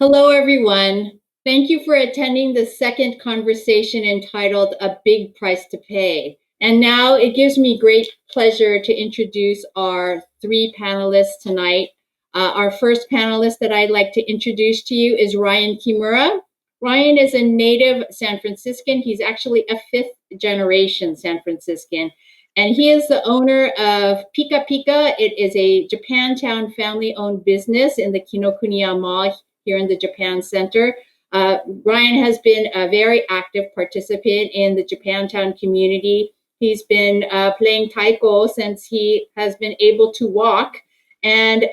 Hello, everyone. Thank you for attending the second conversation entitled A Big Price to Pay. And now it gives me great pleasure to introduce our three panelists tonight. Our first panelist that I'd like to introduce to you is Ryan Kimura. Ryan is a native San Franciscan. He's actually a fifth generation San Franciscan. And he is the owner of Pika Pika. It is a Japantown family-owned business in the Kinokuniya Mall here in the Japan Center. Ryan has been a very active participant in the Japantown community. He's been playing taiko since he has been able to walk. And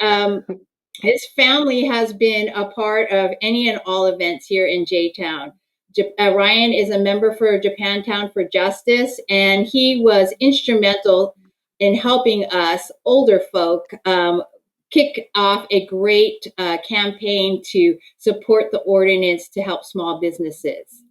his family has been a part of any and all events here in J-Town. Ryan is a member for Japantown for Justice, and he was instrumental in helping us older folk kick off a great campaign to support the ordinance to help small businesses.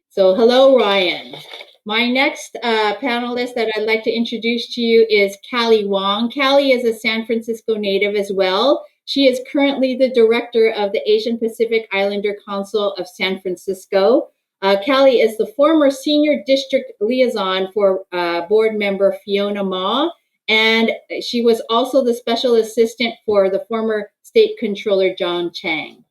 So hello, Ryan. My next panelist that I'd like to introduce to you is Callie Wong. Callie is a San Francisco native as well. She is currently the director of the Asian Pacific Islander Council of San Francisco. Callie is the former senior district liaison for board member Fiona Ma, and she was also the special assistant for the former state controller John Chang.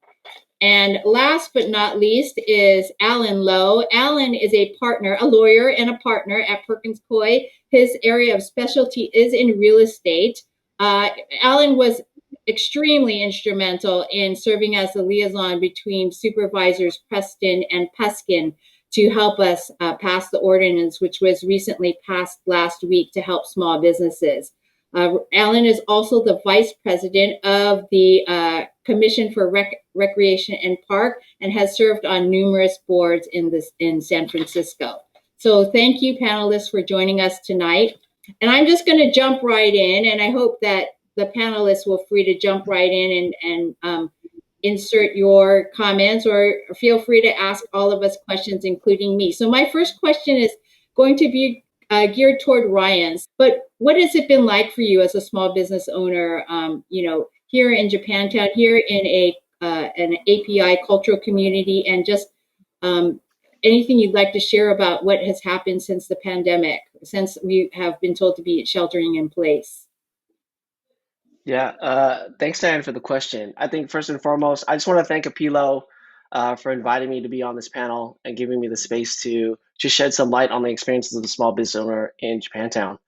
And last but not least is Allan Lowe. Allan is a partner, a lawyer and a partner at Perkins Coie. His area of specialty is in real estate. Allan was extremely instrumental in serving as the liaison between supervisors Preston and Peskin to help us pass the ordinance, which was recently passed last week to help small businesses. Allan is also the vice president of the Commission for Recreation and Park and has served on numerous boards in San Francisco. So thank you, panelists, for joining us tonight. And I'm just going to jump right in, and I hope that the panelists will free to jump right in and insert your comments, or feel free to ask all of us questions, including me. So my first question is going to be geared toward Ryan's, but what has it been like for you as a small business owner, here in Japantown, here in an API cultural community, and just anything you'd like to share about what has happened since the pandemic, since we have been told to be sheltering in place? Yeah, thanks, Diane, for the question. I think first and foremost, I just want to thank Apilo for inviting me to be on this panel and giving me the space to just shed some light on the experiences of the small business owner in Japantown.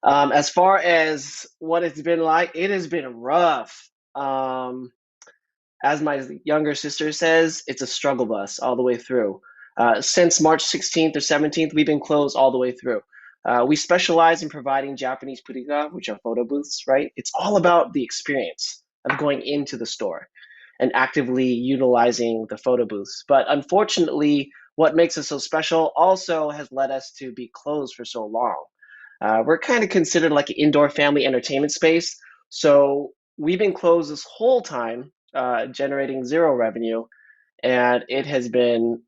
As far as what it's been like, it has been rough. As my younger sister says, it's a struggle bus all the way through. Since March 16th or 17th, we've been closed all the way through. We specialize in providing Japanese Pika, which are photo booths, right? It's all about the experience of going into the store and actively utilizing the photo booths. But unfortunately, what makes us so special also has led us to be closed for so long. We're kind of considered like an indoor family entertainment space. So we've been closed this whole time, generating zero revenue. And it has been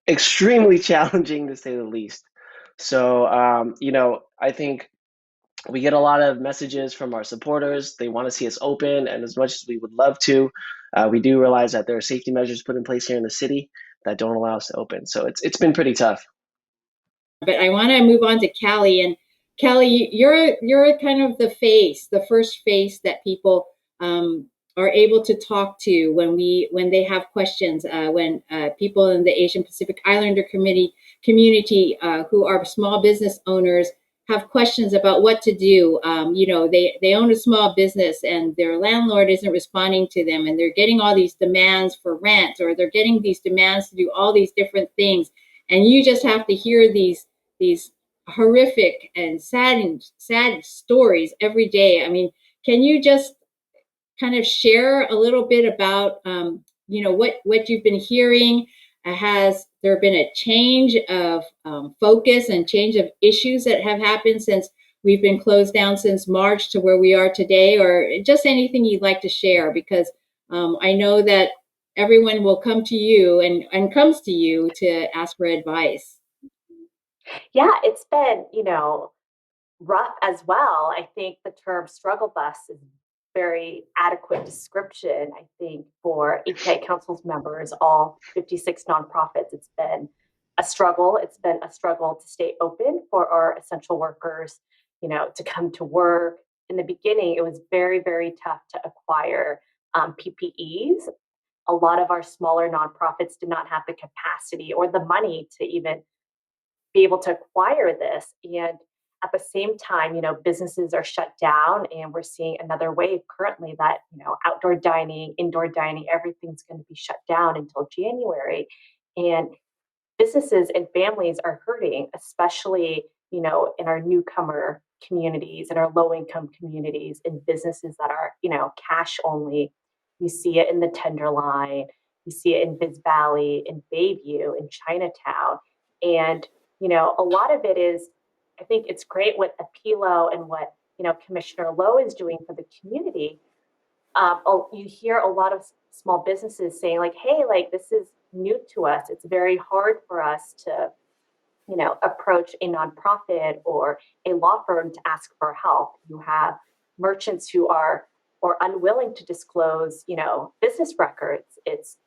extremely challenging to say the least. So, I think we get a lot of messages from our supporters. They want to see us open, and as much as we would love to, we do realize that there are safety measures put in place here in the city that don't allow us to open. So it's been pretty tough. But I want to move on to Callie. And Callie, you're kind of the first face that people are able to talk to when they have questions. When people in the Asian Pacific Islander community who are small business owners have questions about what to do. They own a small business and their landlord isn't responding to them, and they're getting all these demands for rent, or they're getting these demands to do all these different things. And you just have to hear these horrific and sad stories every day. I mean, can you just kind of share a little bit about what you've been hearing? Has there been a change of focus and change of issues that have happened since we've been closed down since March to where we are today, or just anything you'd like to share? Because I know that everyone will come to you and comes to you to ask for advice. Yeah, it's been, rough as well. I think the term struggle bus is very adequate description, I think, for API Council's members, all 56 nonprofits. It's been a struggle. It's been a struggle to stay open for our essential workers, to come to work. In the beginning, it was very, very tough to acquire PPEs. A lot of our smaller nonprofits did not have the capacity or the money to even be able to acquire this. And at the same time, businesses are shut down, and we're seeing another wave currently that, outdoor dining, indoor dining, everything's going to be shut down until January. And businesses and families are hurting, especially, in our newcomer communities and our low income communities, and businesses that are, cash only. You see it in the Tenderloin, you see it in Biz Valley, in Bayview, in Chinatown. And, a lot of it is, I think it's great what Apilo and what, Commissioner Lowe is doing for the community. You hear a lot of small businesses saying like, hey, like this is new to us. It's very hard for us to, approach a nonprofit or a law firm to ask for help. You have merchants who are or unwilling to disclose, business records. It's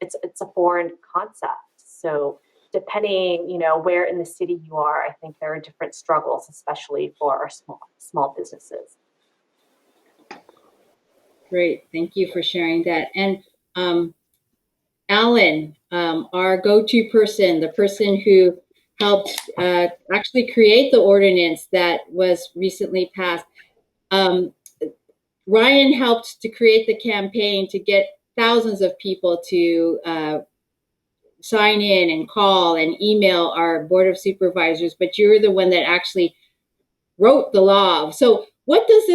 a foreign concept. So depending, where in the city you are, I think there are different struggles, especially for our small businesses. Great, thank you for sharing that. And Allan, our go-to person, the person who helped actually create the ordinance that was recently passed. Ryan helped to create the campaign to get thousands of people to sign in and call and email our Board of Supervisors, but you're the one that actually wrote the law. So what does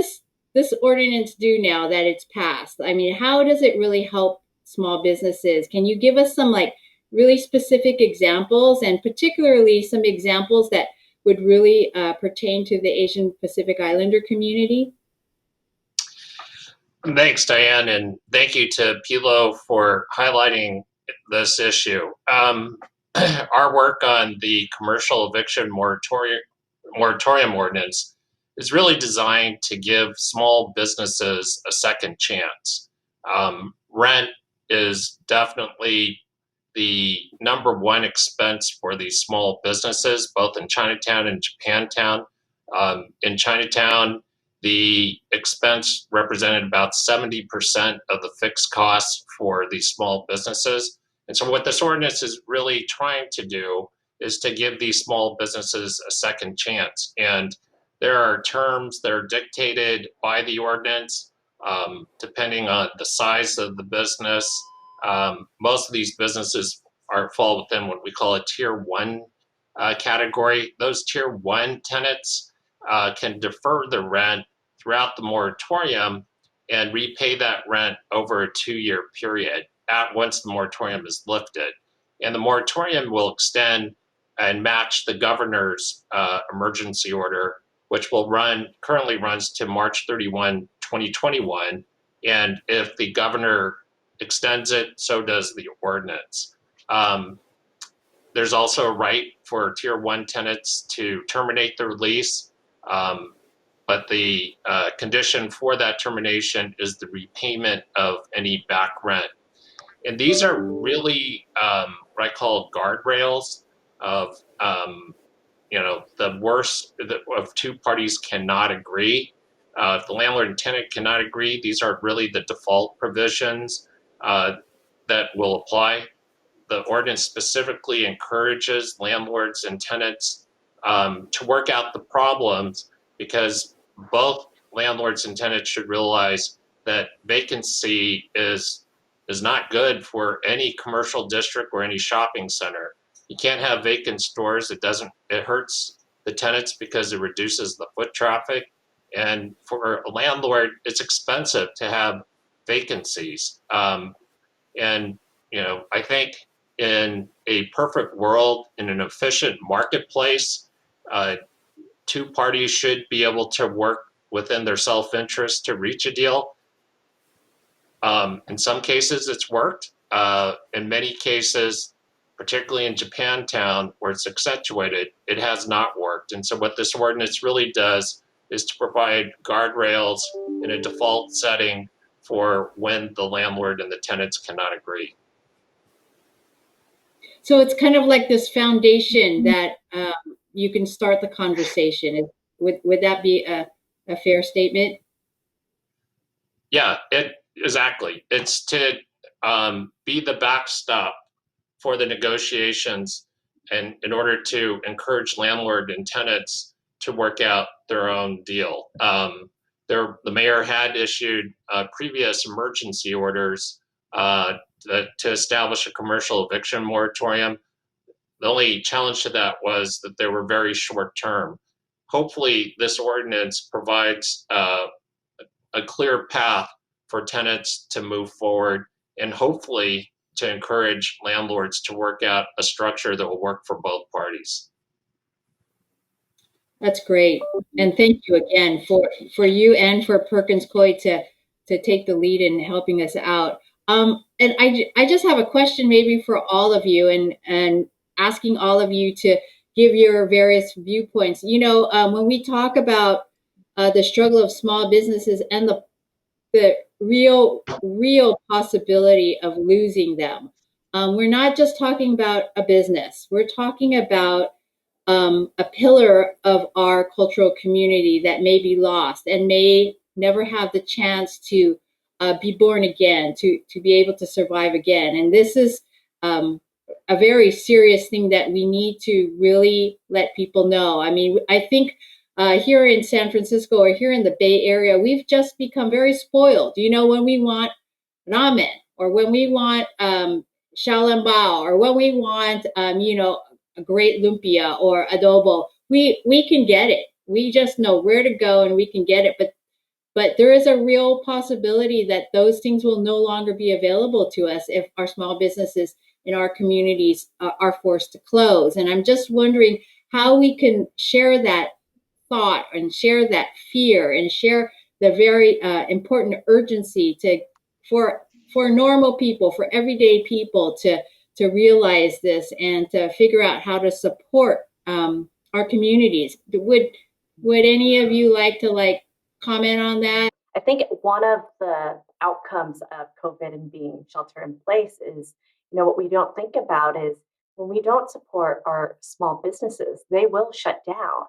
this ordinance do now that it's passed? I mean, how does it really help small businesses? Can you give us some like really specific examples, and particularly some examples that would really pertain to the Asian Pacific Islander community? Thanks, Diane, and thank you to Pilo for highlighting this issue. Our work on the commercial eviction moratorium ordinance is really designed to give small businesses a second chance. Rent is definitely the number one expense for these small businesses, both in Chinatown and Japantown. In Chinatown, the expense represented about 70% of the fixed costs for these small businesses. And so what this ordinance is really trying to do is to give these small businesses a second chance. And there are terms that are dictated by the ordinance, depending on the size of the business. Most of these businesses fall within what we call a tier one category. Those tier one tenants can defer the rent throughout the moratorium and repay that rent over a 2-year period once the moratorium is lifted. And the moratorium will extend and match the governor's emergency order, which currently runs to March 31, 2021. And if the governor extends it, so does the ordinance. There's also a right for tier one tenants to terminate their lease, but the condition for that termination is the repayment of any back rent. And these are really what I call guardrails of, the worst of two parties cannot agree. If the landlord and tenant cannot agree, these are really the default provisions that will apply. The ordinance specifically encourages landlords and tenants to work out the problems, because both landlords and tenants should realize that vacancy is not good for any commercial district or any shopping center. You can't have vacant stores. It hurts the tenants because it reduces the foot traffic. And for a landlord, it's expensive to have vacancies. And, I think in a perfect world, in an efficient marketplace, two parties should be able to work within their self-interest to reach a deal. In some cases, it's worked. In many cases, particularly in Japantown, where it's accentuated, it has not worked. And so what this ordinance really does is to provide guardrails in a default setting for when the landlord and the tenants cannot agree. So it's kind of like this foundation that you can start the conversation. Would that be a fair statement? Yeah, exactly. It's to be the backstop for the negotiations, and in order to encourage landlord and tenants to work out their own deal. The mayor had issued previous emergency orders to establish a commercial eviction moratorium. The only challenge to that was that they were very short term. Hopefully, this ordinance provides a clear path for tenants to move forward, and hopefully to encourage landlords to work out a structure that will work for both parties. That's great. And thank you again for you and for Perkins Coie to take the lead in helping us out. And I just have a question maybe for all of you, and asking all of you to give your various viewpoints. You know, when we talk about the struggle of small businesses and the real possibility of losing them, we're not just talking about a business. We're talking about a pillar of our cultural community that may be lost and may never have the chance to be born again, to be able to survive again. And this is a very serious thing that we need to really let people know. I mean, I think here in San Francisco or here in the Bay Area, we've just become very spoiled. You know, when we want ramen, or when we want xiaolongbao, or when we want, you know, a great lumpia or adobo, we can get it. We just know where to go and we can get it. But there is a real possibility that those things will no longer be available to us if our small businesses in our communities are forced to close. And I'm just wondering how we can share that thought and share that fear and share the very important urgency for normal people, for everyday people to realize this and to figure out how to support our communities. Would any of you like to comment on that? I think one of the outcomes of COVID and being shelter in place is, you know, what we don't think about is when we don't support our small businesses, they will shut down.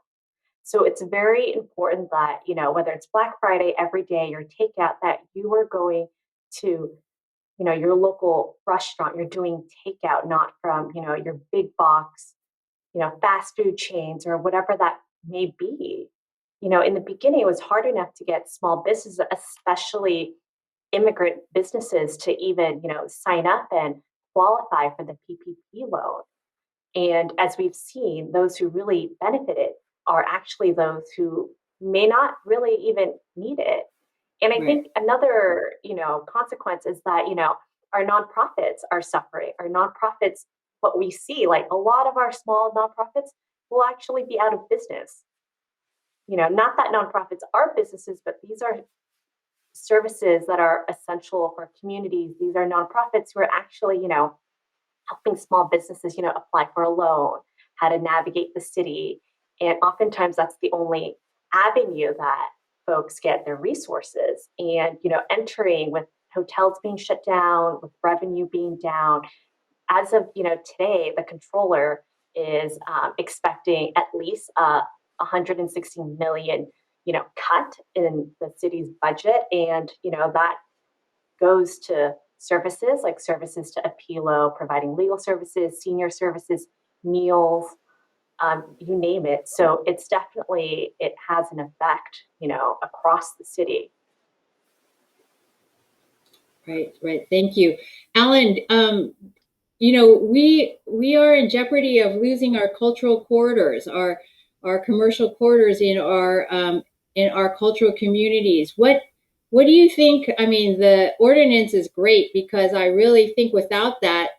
So it's very important that, you know, whether it's Black Friday every day, your takeout, that you are going to, you know, your local restaurant, you're doing takeout, not from, you know, your big box, you know, fast food chains or whatever that may be. You know, in the beginning, it was hard enough to get small businesses, especially immigrant businesses, to even, you know, sign up and qualify for the PPP loan. And as we've seen, those who really benefited are actually those who may not really even need it. And I think another, you know, consequence is that, you know, our nonprofits are suffering. Our nonprofits, what we see, like a lot of our small nonprofits will actually be out of business. You know, not that nonprofits are businesses, but these are services that are essential for communities. These are nonprofits who are actually, you know, helping small businesses, you know, apply for a loan, how to navigate the city. And oftentimes that's the only avenue that folks get their resources. And, you know, entering with hotels being shut down, with revenue being down, as of, you know, today, the controller is expecting at least 160 million, you know, cut in the city's budget. And, you know, that goes to services like services to Apilo, providing legal services, senior services, meals, you name it. So it's definitely, it has an effect, you know, across the city. Right. Thank you. Allan, you know, we are in jeopardy of losing our cultural corridors, our commercial corridors in our cultural communities. What do you think? I mean, the ordinance is great because I really think without that,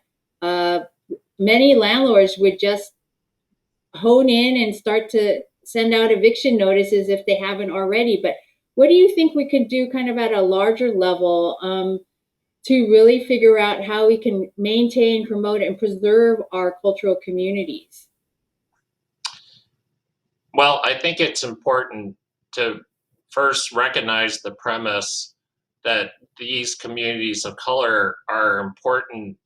many landlords would just hone in and start to send out eviction notices if they haven't already. But what do you think we could do kind of at a larger level to really figure out how we can maintain, promote, and preserve our cultural communities? Well, I think it's important to first recognize the premise that these communities of color are important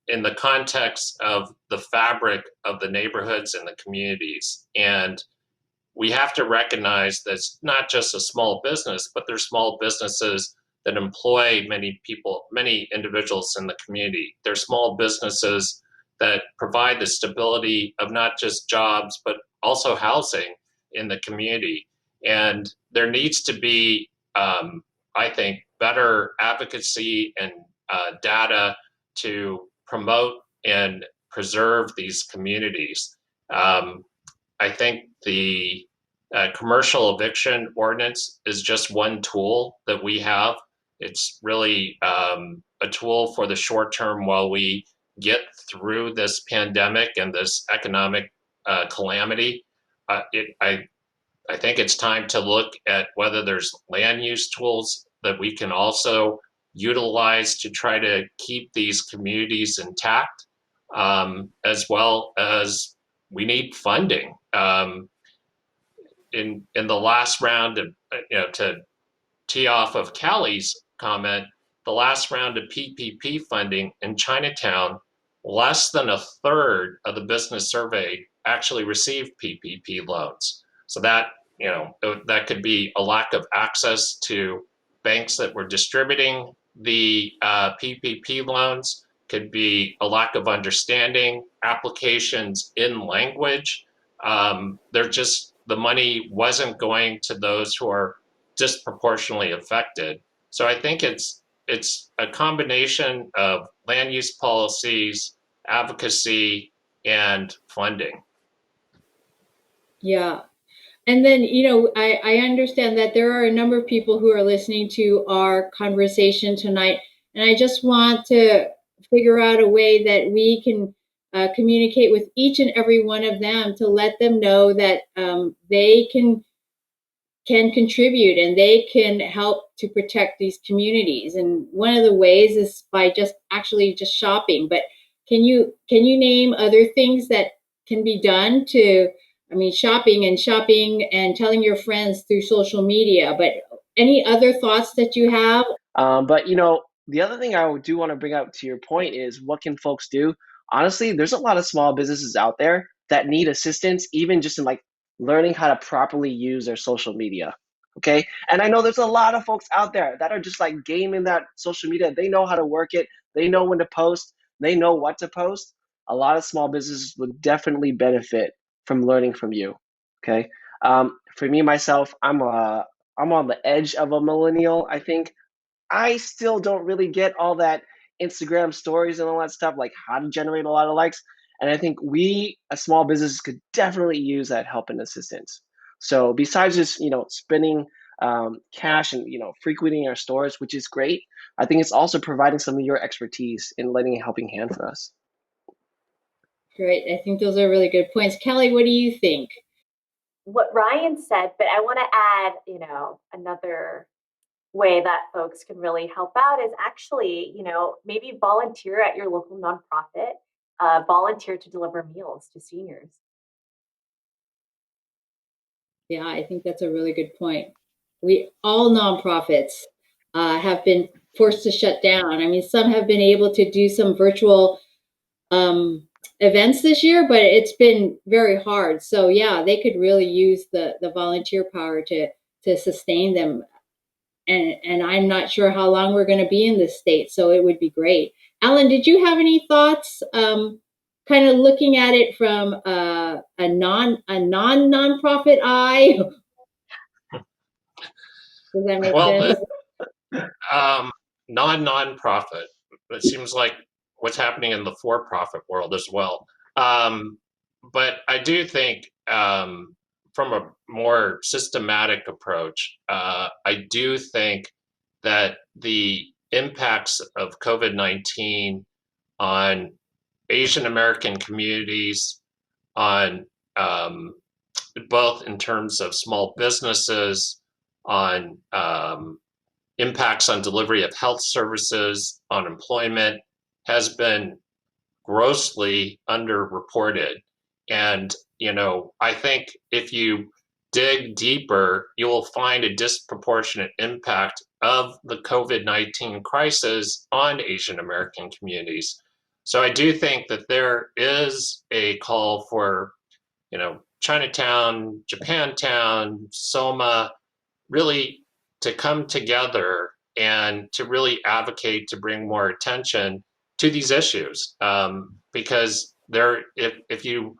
in the context of the fabric of the neighborhoods and the communities. And we have to recognize that it's not just a small business, but they're small businesses that employ many people, many individuals in the community. They're small businesses that provide the stability of not just jobs, but also housing in the community. And there needs to be, I think, better advocacy and data to promote and preserve these communities. I think the commercial eviction ordinance is just one tool that we have. It's really a tool for the short term while we get through this pandemic and this economic calamity. I think it's time to look at whether there's land use tools that we can also utilize to try to keep these communities intact, as well as we need funding. In the last round of, to tee off of Callie's comment, the last round of PPP funding in Chinatown, less than a third of the business survey actually received PPP loans. So that, that could be a lack of access to banks that were distributing the PPP loans, could be a lack of understanding, applications in language. The money wasn't going to those who are disproportionately affected. So I think it's a combination of land use policies, advocacy, and funding. Yeah. And then, I understand that there are a number of people who are listening to our conversation tonight, and I just want to figure out a way that we can communicate with each and every one of them to let them know that they can contribute and they can help to protect these communities. And one of the ways is by just shopping. But can you name other things that can be done to? I mean, shopping and telling your friends through social media, but any other thoughts that you have? But the other thing I do want to bring up to your point is, what can folks do? Honestly, there's a lot of small businesses out there that need assistance, even just in like learning how to properly use their social media. Okay. And I know there's a lot of folks out there that are just like gaming that social media. They know how to work it. They know when to post. They know what to post. A lot of small businesses would definitely benefit from learning from you. Okay. For me, myself, I'm on the edge of a millennial, I think. I still don't really get all that Instagram stories and all that stuff, like how to generate a lot of likes. And I think we, as small businesses, could definitely use that help and assistance. So besides just, spending cash and, frequenting our stores, which is great, I think it's also providing some of your expertise in lending a helping hand for us. Great. I think those are really good points. Callie, what do you think? What Ryan said, but I want to add, another way that folks can really help out is actually, maybe volunteer at your local nonprofit, volunteer to deliver meals to seniors. Yeah, I think that's a really good point. All nonprofits have been forced to shut down. I mean, some have been able to do some virtual events this year, but it's been very hard. So yeah, they could really use the volunteer power to sustain them. And I'm not sure how long we're going to be in this state, so it would be great. Allan, did you have any thoughts? Kind of looking at it from a non-nonprofit eye. Does that make sense? Non-nonprofit. It seems like what's happening in the for-profit world as well. But I do think from a more systematic approach, I do think that the impacts of COVID-19 on Asian American communities, on both in terms of small businesses, on impacts on delivery of health services, on employment, has been grossly underreported. And, I think if you dig deeper, you will find a disproportionate impact of the COVID-19 crisis on Asian American communities. So I do think that there is a call for, Chinatown, Japantown, SoMA, really to come together and to really advocate to bring more attention to these issues. Because if you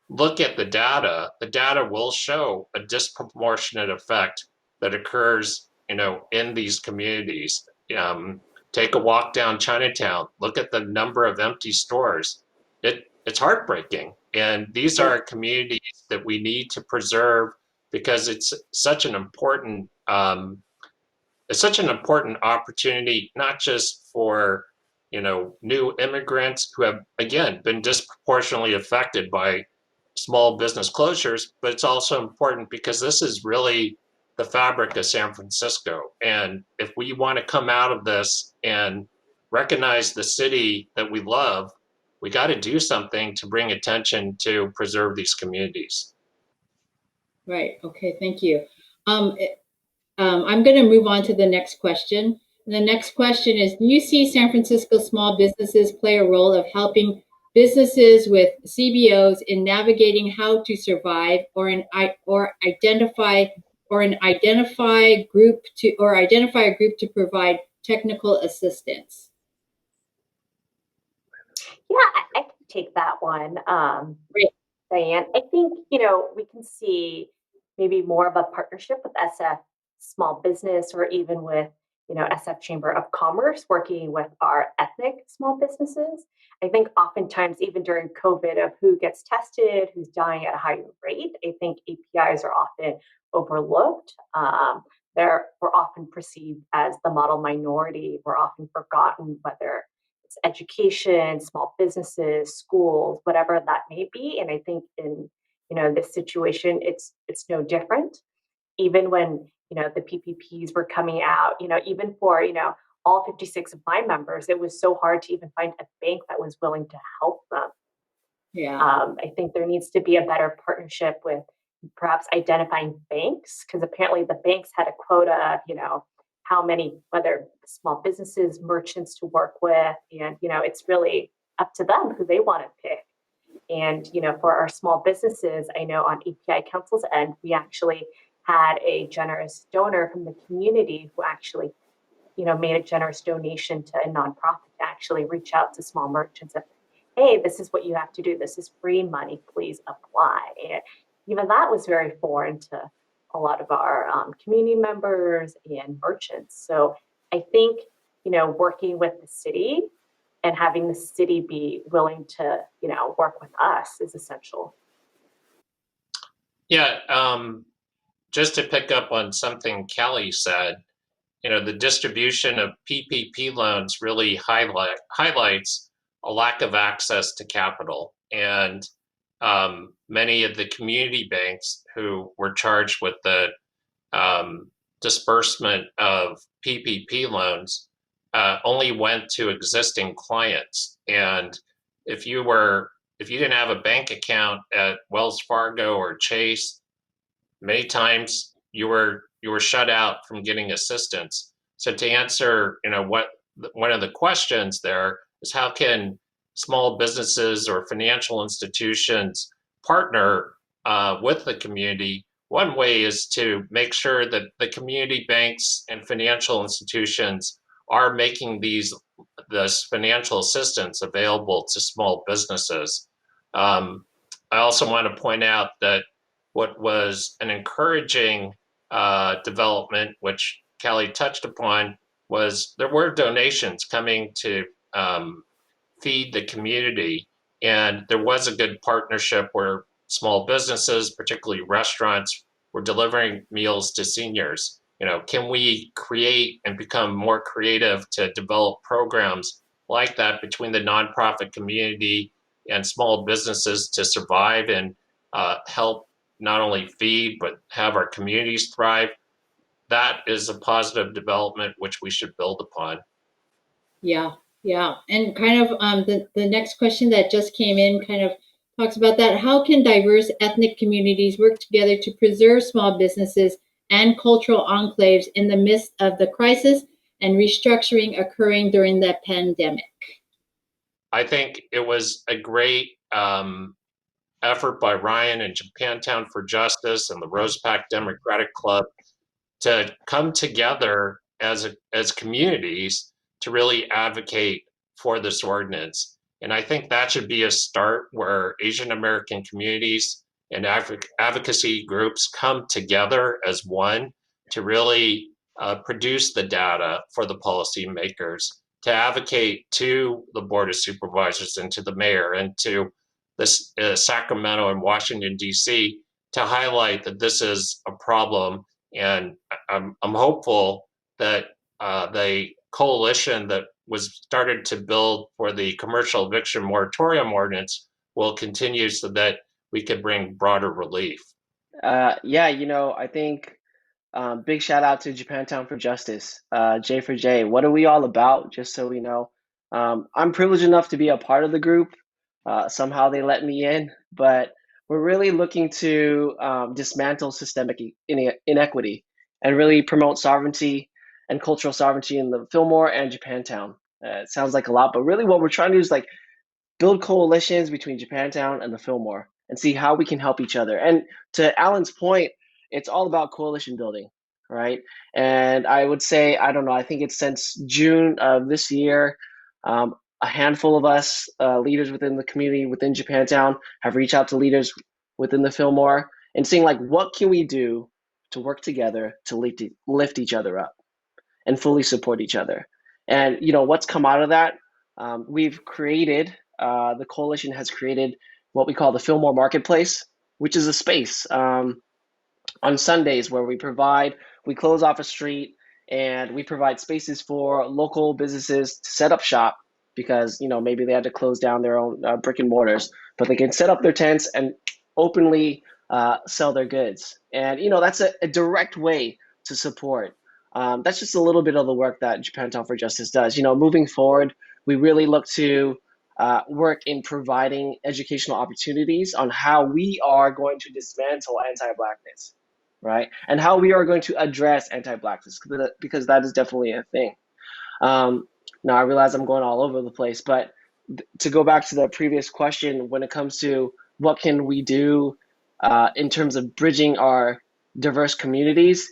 look at the data will show a disproportionate effect that occurs, in these communities. Take a walk down Chinatown, look at the number of empty stores. It's heartbreaking. And these are communities that we need to preserve because it's such an important opportunity, not just for new immigrants who have again been disproportionately affected by small business closures, but it's also important because this is really the fabric of San Francisco. And if we want to come out of this and recognize the city that we love, we got to do something to bring attention to preserve these communities. Right. Okay. Thank you. I'm going to move on to the next question. And the next question is, do you see San Francisco small businesses play a role of helping businesses with CBOs in navigating how to survive, or identify a group to provide technical assistance? Yeah, I can take that one. Great. Diane, I think, we can see maybe more of a partnership with SF Small Business, or even with, SF Chamber of Commerce, working with our ethnic small businesses. I think oftentimes, even during COVID, of who gets tested, who's dying at a higher rate, I think APIs are often overlooked. We're often perceived as the model minority. We're often forgotten, whether it's education, small businesses, schools, whatever that may be. And I think in this situation, it's no different. Even when the PPPs were coming out, even for all 56 of my members, it was so hard to even find a bank that was willing to help them. Yeah. I think there needs to be a better partnership with perhaps identifying banks, because apparently the banks had a quota of, how many, whether small businesses, merchants to work with, and it's really up to them who they want to pick. And for our small businesses, I know on API Council's end, we actually had a generous donor from the community who actually made a generous donation to a nonprofit to actually reach out to small merchants and, hey, this is what you have to do. This is free money. Please apply. And even that was very foreign to a lot of our community members and merchants. So I think, working with the city and having the city be willing to, work with us is essential. Yeah, just to pick up on something Callie said, the distribution of PPP loans really highlights a lack of access to capital. And many of the community banks who were charged with the disbursement of PPP loans only went to existing clients. And if you didn't have a bank account at Wells Fargo or Chase, many times you were shut out from getting assistance. So to answer, one of the questions there is, how can small businesses or financial institutions partner with the community? One way is to make sure that the community banks and financial institutions are making this financial assistance available to small businesses. I also want to point out that what was an encouraging development, which Callie touched upon, was there were donations coming to feed the community. And there was a good partnership where small businesses, particularly restaurants, were delivering meals to seniors. Can we create and become more creative to develop programs like that between the nonprofit community and small businesses to survive and help not only feed, but have our communities thrive? That is a positive development which we should build upon. Yeah. And kind of the next question that just came in kind of talks about that. How can diverse ethnic communities work together to preserve small businesses and cultural enclaves in the midst of the crisis and restructuring occurring during the pandemic. I think it was a great effort by Ryan and Japantown for Justice and the Rosepack Democratic Club to come together as communities to really advocate for this ordinance. And I think that should be a start where Asian American communities and advocacy groups come together as one to really produce the data for the policymakers, to advocate to the Board of Supervisors and to the mayor and to this Sacramento and Washington, D.C., to highlight that this is a problem. And I'm hopeful that the coalition that was started to build for the commercial eviction moratorium ordinance will continue so that we could bring broader relief. Yeah, I think big shout out to Japantown for Justice, J for J. What are we all about? Just so we know. I'm privileged enough to be a part of the group. Somehow they let me in, but we're really looking to dismantle systemic inequity and really promote sovereignty and cultural sovereignty in the Fillmore and Japantown. It sounds like a lot, but really what we're trying to do is like build coalitions between Japantown and the Fillmore and see how we can help each other. And to Allan's point, it's all about coalition building, right? And I would say, I don't know, I think it's since June of this year, a handful of us, leaders within the community within Japantown, have reached out to leaders within the Fillmore and seeing like, what can we do to work together to lift each other up and fully support each other. And what's come out of that? We've created, the coalition has created what we call the Fillmore Marketplace, which is a space on Sundays where we close off a street and we provide spaces for local businesses to set up shop because, maybe they had to close down their own brick and mortars, but they can set up their tents and openly sell their goods. And, that's a direct way to support. That's just a little bit of the work that Japantown for Justice does. Moving forward, we really look to work in providing educational opportunities on how we are going to dismantle anti-Blackness, right? And how we are going to address anti-Blackness, because that is definitely a thing. Now, I realize I'm going all over the place, but to go back to the previous question, when it comes to what can we do in terms of bridging our diverse communities,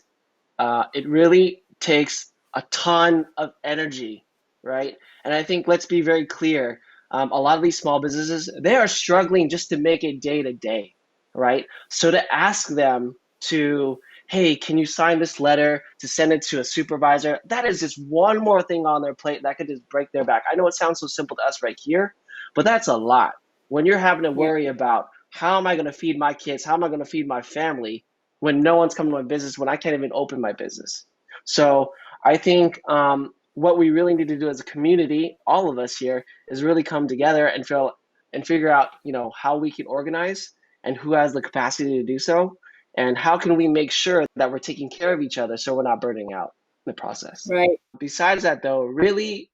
it really takes a ton of energy, right? And I think let's be very clear. A lot of these small businesses, they are struggling just to make it day to day, right? So to ask them to, hey, can you sign this letter to send it to a supervisor? That is just one more thing on their plate that could just break their back. I know it sounds so simple to us right here, but that's a lot. When you're having to worry about how am I going to feed my kids? How am I going to feed my family when no one's coming to my business, when I can't even open my business? So I think what we really need to do as a community, all of us here, is really come together and figure out, how we can organize and who has the capacity to do so, and how can we make sure that we're taking care of each other so we're not burning out in the process. Right. Besides that, though, really,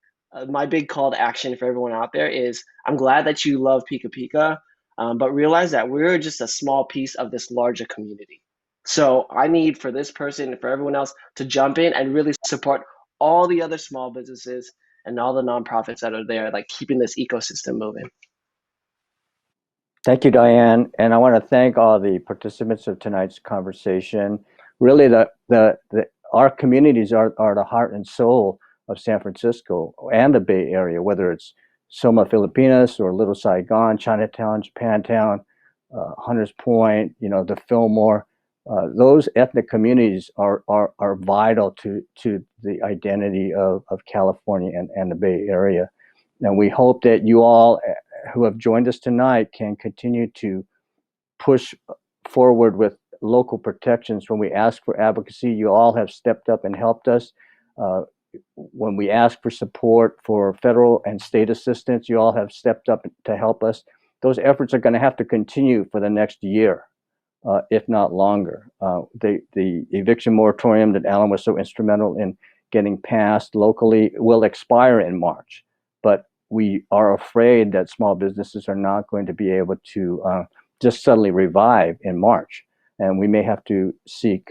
my big call to action for everyone out there is I'm glad that you love Pika, but realize that we're just a small piece of this larger community. So I need for this person and for everyone else to jump in and really support all the other small businesses and all the nonprofits that are there, like keeping this ecosystem moving. Thank you, Diane. And I want to thank all the participants of tonight's conversation. Really, our communities are the heart and soul of San Francisco and the Bay Area, whether it's SoMA Filipinas or Little Saigon, Chinatown, Japantown, Hunters Point, the Fillmore. Those ethnic communities are vital to the identity of California and the Bay Area. And we hope that you all who have joined us tonight can continue to push forward with local protections. When we ask for advocacy, you all have stepped up and helped us. When we ask for support for federal and state assistance, you all have stepped up to help us. Those efforts are going to have to continue for the next year, if not longer. The eviction moratorium that Allan was so instrumental in getting passed locally will expire in March, but we are afraid that small businesses are not going to be able to just suddenly revive in March, and we may have to seek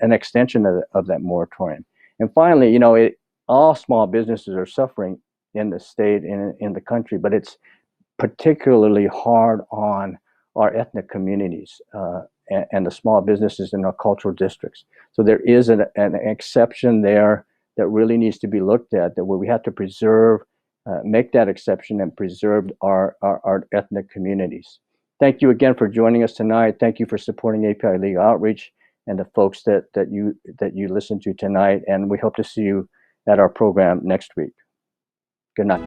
an extension of that moratorium. And finally, all small businesses are suffering in the state and in the country, but it's particularly hard on our ethnic communities and the small businesses in our cultural districts. So there is an exception there that really needs to be looked at, that where we have to preserve, make that exception and preserve our ethnic communities. Thank you again for joining us tonight. Thank you for supporting API Legal Outreach and the folks that you listened to tonight. And we hope to see you at our program next week. Good night.